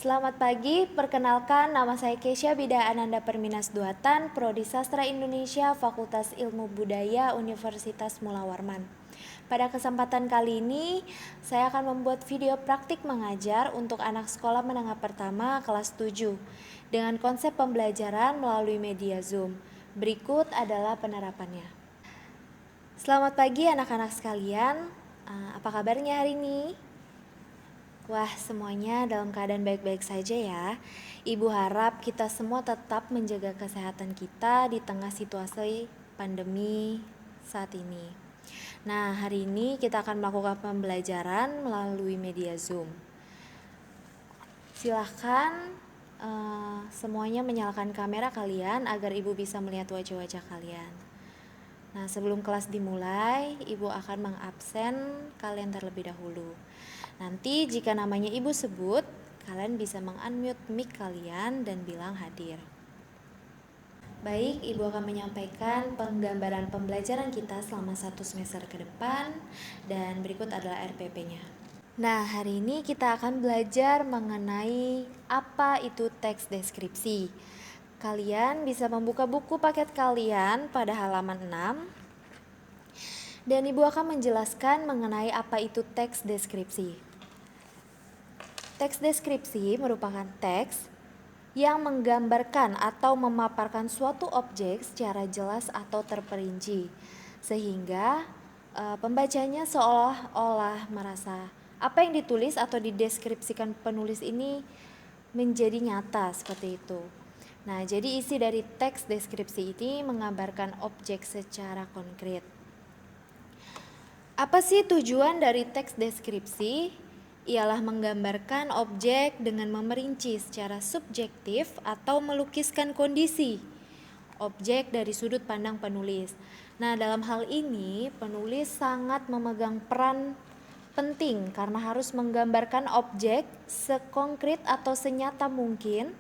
Selamat pagi, perkenalkan nama saya Kesha Bida Ananda Perminas Duatan, Prodi Sastra Indonesia, Fakultas Ilmu Budaya, Universitas Mula Warman. Pada kesempatan kali ini, saya akan membuat video praktik mengajar untuk anak sekolah menengah pertama kelas 7 dengan konsep pembelajaran melalui media Zoom. Berikut adalah penerapannya. Selamat pagi anak-anak sekalian, apa kabarnya hari ini? Wah, semuanya dalam keadaan baik-baik saja ya. Ibu harap kita semua tetap menjaga kesehatan kita di tengah situasi pandemi saat ini. Nah, hari ini kita akan melakukan pembelajaran melalui media Zoom. Silahkan semuanya menyalakan kamera kalian agar ibu bisa melihat wajah-wajah kalian. Nah, sebelum kelas dimulai, ibu akan mengabsen kalian terlebih dahulu. Nanti jika namanya ibu sebut, kalian bisa meng-unmute mic kalian dan bilang hadir. Baik, ibu akan menyampaikan penggambaran pembelajaran kita selama 1 semester ke depan, dan berikut adalah RPP-nya. Nah, hari ini kita akan belajar mengenai apa itu teks deskripsi. Kalian bisa membuka buku paket kalian pada halaman 6. Dan ibu akan menjelaskan mengenai apa itu teks deskripsi. Teks deskripsi merupakan teks yang menggambarkan atau memaparkan suatu objek secara jelas atau terperinci, sehingga pembacanya seolah-olah merasa apa yang ditulis atau dideskripsikan penulis ini menjadi nyata seperti itu. Nah, jadi isi dari teks deskripsi ini menggambarkan objek secara konkret. Apa sih tujuan dari teks deskripsi? Ialah menggambarkan objek dengan memerinci secara subjektif atau melukiskan kondisi objek dari sudut pandang penulis. Nah, dalam hal ini penulis sangat memegang peran penting karena harus menggambarkan objek sekonkret atau senyata mungkin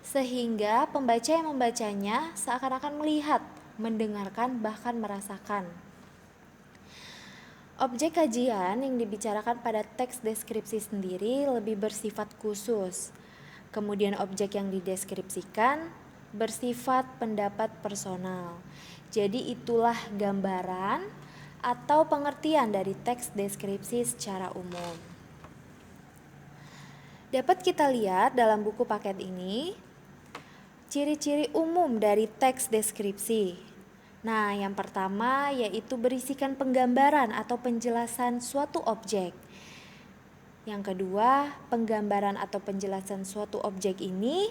sehingga pembaca yang membacanya seakan-akan melihat, mendengarkan, bahkan merasakan. Objek kajian yang dibicarakan pada teks deskripsi sendiri lebih bersifat khusus. Kemudian objek yang dideskripsikan bersifat pendapat personal. Jadi itulah gambaran atau pengertian dari teks deskripsi secara umum. Dapat kita lihat dalam buku paket ini ciri-ciri umum dari teks deskripsi. Nah, yang pertama yaitu berisikan penggambaran atau penjelasan suatu objek. Yang kedua, penggambaran atau penjelasan suatu objek ini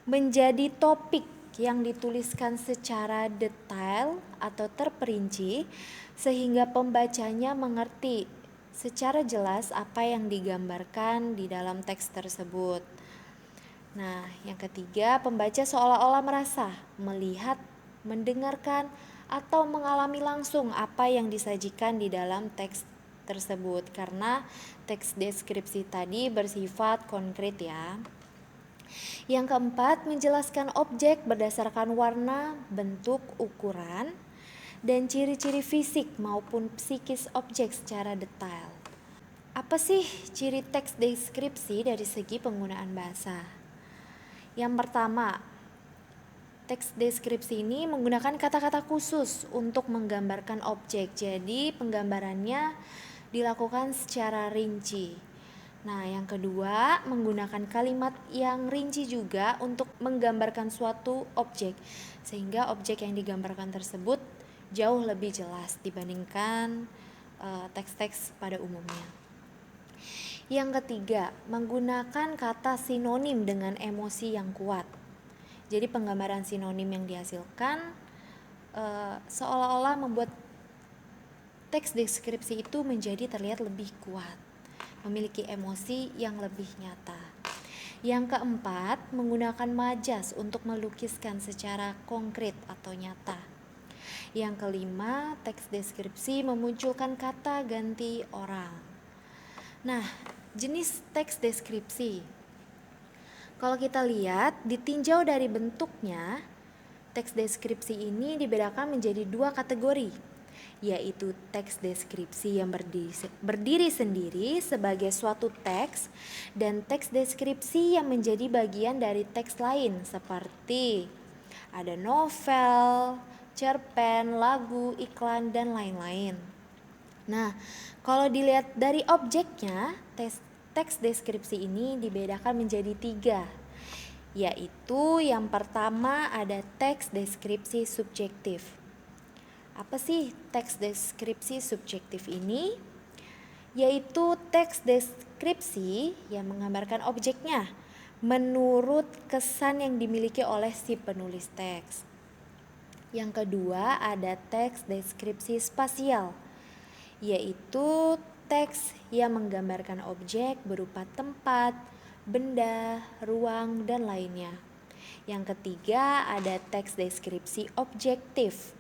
menjadi topik yang dituliskan secara detail atau terperinci sehingga pembacanya mengerti secara jelas apa yang digambarkan di dalam teks tersebut. Nah, yang ketiga, pembaca seolah-olah merasa, melihat, mendengarkan, atau mengalami langsung apa yang disajikan di dalam teks tersebut karena teks deskripsi tadi bersifat konkret ya. Yang keempat, menjelaskan objek berdasarkan warna, bentuk, ukuran, dan ciri-ciri fisik maupun psikis objek secara detail. Apa sih ciri teks deskripsi dari segi penggunaan bahasa? Yang pertama, teks deskripsi ini menggunakan kata-kata khusus untuk menggambarkan objek. Jadi penggambarannya dilakukan secara rinci. Nah, yang kedua, menggunakan kalimat yang rinci juga untuk menggambarkan suatu objek. Sehingga objek yang digambarkan tersebut jauh lebih jelas dibandingkan teks-teks pada umumnya. Yang ketiga, menggunakan kata sinonim dengan emosi yang kuat. Jadi penggambaran sinonim yang dihasilkan seolah-olah membuat teks deskripsi itu menjadi terlihat lebih kuat, memiliki emosi yang lebih nyata. Yang keempat, menggunakan majas untuk melukiskan secara konkret atau nyata. Yang kelima, teks deskripsi memunculkan kata ganti orang. Nah, jenis teks deskripsi. Kalau kita lihat, ditinjau dari bentuknya, teks deskripsi ini dibedakan menjadi 2 kategori. yaitu teks deskripsi yang berdiri sendiri sebagai suatu teks dan teks deskripsi yang menjadi bagian dari teks lain seperti ada novel, cerpen, lagu, iklan, dan lain-lain. Nah, kalau dilihat dari objeknya, teks deskripsi ini dibedakan menjadi 3, yaitu yang pertama ada teks deskripsi subjektif. Apa sih teks deskripsi subjektif ini? Yaitu teks deskripsi yang menggambarkan objeknya menurut kesan yang dimiliki oleh si penulis teks. Yang kedua ada teks deskripsi spasial, yaitu teks yang menggambarkan objek berupa tempat, benda, ruang, dan lainnya. Yang ketiga ada teks deskripsi objektif,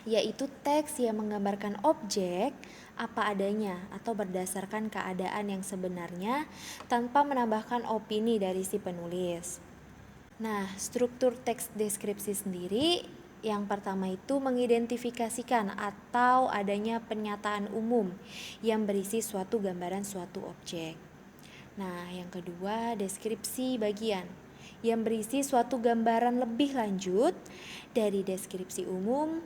yaitu teks yang menggambarkan objek apa adanya atau berdasarkan keadaan yang sebenarnya tanpa menambahkan opini dari si penulis. Nah, struktur teks deskripsi sendiri yang pertama itu mengidentifikasikan atau adanya pernyataan umum yang berisi suatu gambaran suatu objek. Nah, yang kedua deskripsi bagian yang berisi suatu gambaran lebih lanjut dari deskripsi umum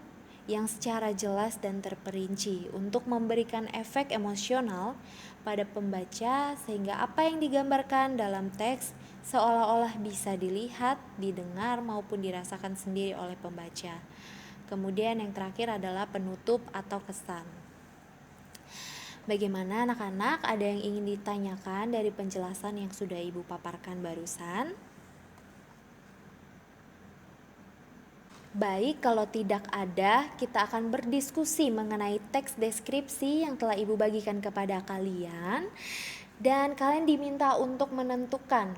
yang secara jelas dan terperinci untuk memberikan efek emosional pada pembaca sehingga apa yang digambarkan dalam teks seolah-olah bisa dilihat, didengar maupun dirasakan sendiri oleh pembaca. Kemudian yang terakhir adalah penutup atau kesan. Bagaimana anak-anak, ada yang ingin ditanyakan dari penjelasan yang sudah Ibu paparkan barusan? Baik, kalau tidak ada, kita akan berdiskusi mengenai teks deskripsi yang telah Ibu bagikan kepada kalian. Dan kalian diminta untuk menentukan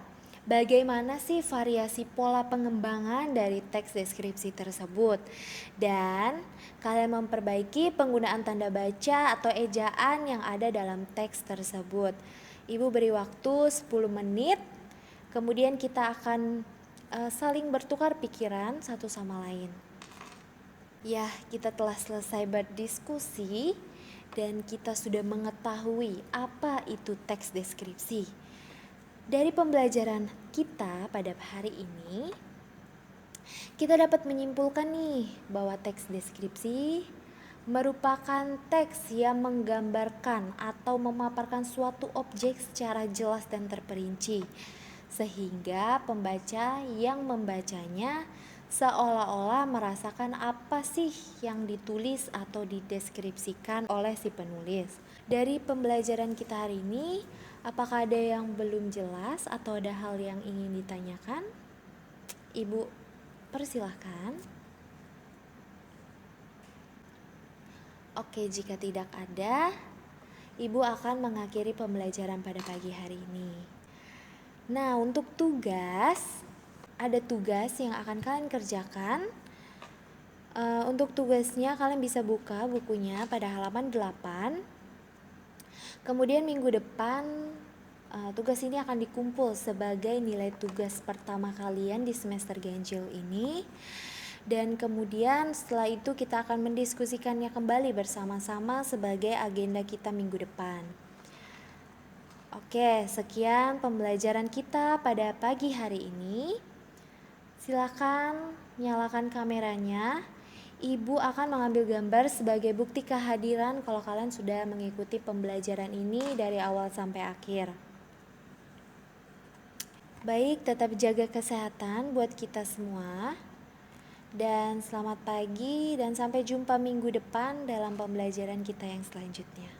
bagaimana sih variasi pola pengembangan dari teks deskripsi tersebut. Dan kalian memperbaiki penggunaan tanda baca atau ejaan yang ada dalam teks tersebut. Ibu beri waktu 10 menit, kemudian kita akan saling bertukar pikiran satu sama lain. Ya, kita telah selesai berdiskusi dan kita sudah mengetahui apa itu teks deskripsi. Dari pembelajaran kita pada hari ini, kita dapat menyimpulkan nih bahwa teks deskripsi merupakan teks yang menggambarkan atau memaparkan suatu objek secara jelas dan terperinci, sehingga pembaca yang membacanya seolah-olah merasakan apa sih yang ditulis atau dideskripsikan oleh si penulis. Dari pembelajaran kita hari ini, apakah ada yang belum jelas atau ada hal yang ingin ditanyakan? Ibu, persilahkan. Oke, jika tidak ada, Ibu akan mengakhiri pembelajaran pada pagi hari ini. Nah, untuk tugas, ada tugas yang akan kalian kerjakan. Untuk tugasnya kalian bisa buka bukunya pada halaman 8. Kemudian minggu depan tugas ini akan dikumpul sebagai nilai tugas pertama kalian di semester ganjil ini. Dan kemudian setelah itu kita akan mendiskusikannya kembali bersama-sama sebagai agenda kita minggu depan. Oke, sekian pembelajaran kita pada pagi hari ini. Silakan nyalakan kameranya. Ibu akan mengambil gambar sebagai bukti kehadiran kalau kalian sudah mengikuti pembelajaran ini dari awal sampai akhir. Baik, tetap jaga kesehatan buat kita semua. Dan selamat pagi dan sampai jumpa minggu depan dalam pembelajaran kita yang selanjutnya.